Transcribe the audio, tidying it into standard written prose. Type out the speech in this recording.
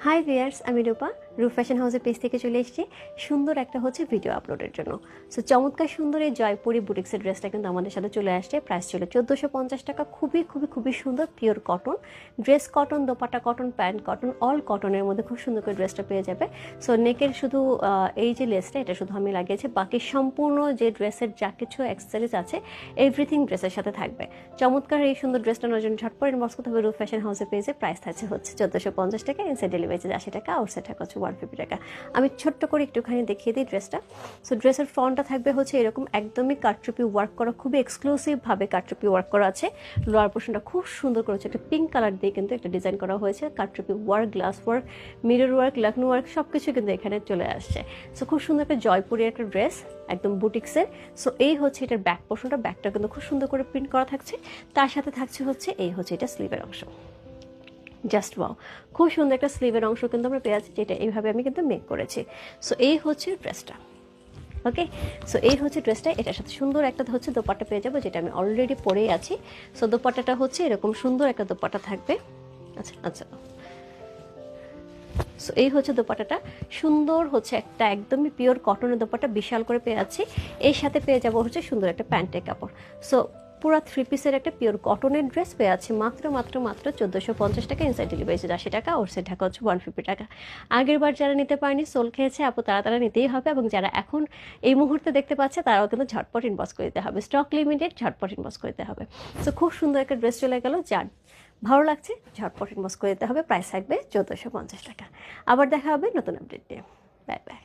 High viewers, আমি রূপা fashion হাউসের page থেকে চলে এসেছি সুন্দর একটা ভিডিও আপলোডের জন্য। সো চমৎকার সুন্দর এই জয়পুরি বুটিক্সের ড্রেসটা কিন্তু আমাদের সাথে চলে আসছে। প্রাইস ছিল 1450 টাকা। খুবই খুবই খুবই সুন্দর pure cotton dress, cotton dupatta cotton, pant cotton, all কটনের মধ্যে খুব সুন্দর করে ড্রেসটা পেয়ে যাবে। সো নেকের শুধু এই যে লেসটা, এটা শুধু আমি লাগিয়েছি, বাকি সম্পূর্ণ যে ড্রেসের যা কিছু অ্যাক্সেসরিজ আছে এভরিথিং ড্রেসের সাথে থাকবে। চমৎকার এই সুন্দর ড্রেসটা নেওয়ার জন্য ঝটপট ইনবক্স করতে হবে ফ্যাশন হাউসের পেজে। প্রাইস থাকছে 1450 টাকা, ইনসাইড ডেলিভারি 80 টাকা, আউটসাইড টাকা 150 টাকা। আমি ছোট্ট করে একটুখানি দেখিয়ে দিই ড্রেসটা। সো ড্রেসের ফ্রন্টটা থাকবে এরকম একদমই কারচুপি ওয়ার্ক করা, খুবই এক্সক্লুসিভভাবে কারচুপি ওয়ার্ক করা আছে। লোয়ার পোর্শনটা খুব সুন্দর করেছে, একটা পিঙ্ক কালার দিয়ে কিন্তু একটা ডিজাইন করা হয়েছে। কারচুপি work, glass work, mirror work, Lucknow work সব কিছু কিন্তু এখানে চলে আসছে। সো খুব সুন্দর একটা জয়পুরি একটা ড্রেস, একদম বুটিক্সের। সো এই এটার ব্যাক পোর্শনটা, ব্যাকটা কিন্তু খুব সুন্দর করে প্রিন্ট করা থাকছে। তার সাথে থাকছে এই এটা স্লিভের অংশ। জাস্ট ওয়াও, খুব সুন্দর একটা স্লিভের অংশ কিন্তু আমরা পেয়ে যাচ্ছি, যেটা এইভাবে আমি কিন্তু মেক করেছি। সো এই ড্রেসটা। ওকে, সো এই ড্রেসটা, এটার সাথে সুন্দর একটা দোপাট্টা পেয়ে যাবো, যেটা আমি অলরেডি পরেই আছি। সো দোপাট্টাটা এরকম সুন্দর একটা দোপাট্টা থাকবে। আচ্ছা আচ্ছা, সো এই দোপাট্টাটা সুন্দর একটা একদমই পিওর কটনের দোপাট্টা, বিশাল করে পেয়ে যাচ্ছি। এর সাথে পেয়ে যাবো সুন্দর একটা প্যান্টের কাপড়। সো পুরো 3 পিসের একটা পিওর কটনের ড্রেস পেয়ে যাচ্ছি মাত্র 1450 টাকা, ইনসাইড ডেলিভারি 80 টাকা, আউটসাইড ঢাকা 150 টাকা। আগের বার যারা নিতে পারেনি, সোল খেয়েছে আপু, তারা নিতেই হবে। এবং যারা এখন এই মুহূর্তে দেখতে পাচ্ছে, তারাও কিন্তু ঝটপট ইনবক্স করে দিতে হবে। স্টক লিমিটেড, ঝটপট ইনবক্স করে দিতে হবে। সো খুব সুন্দর একটা ড্রেস চলে গেল। যার ভালো লাগছে ঝটপট ইনবক্স করে দিতে হবে। প্রাইস থাকবে 1450 টাকা। আবার দেখা হবে নতুন আপডেট নিয়ে। Bye bye.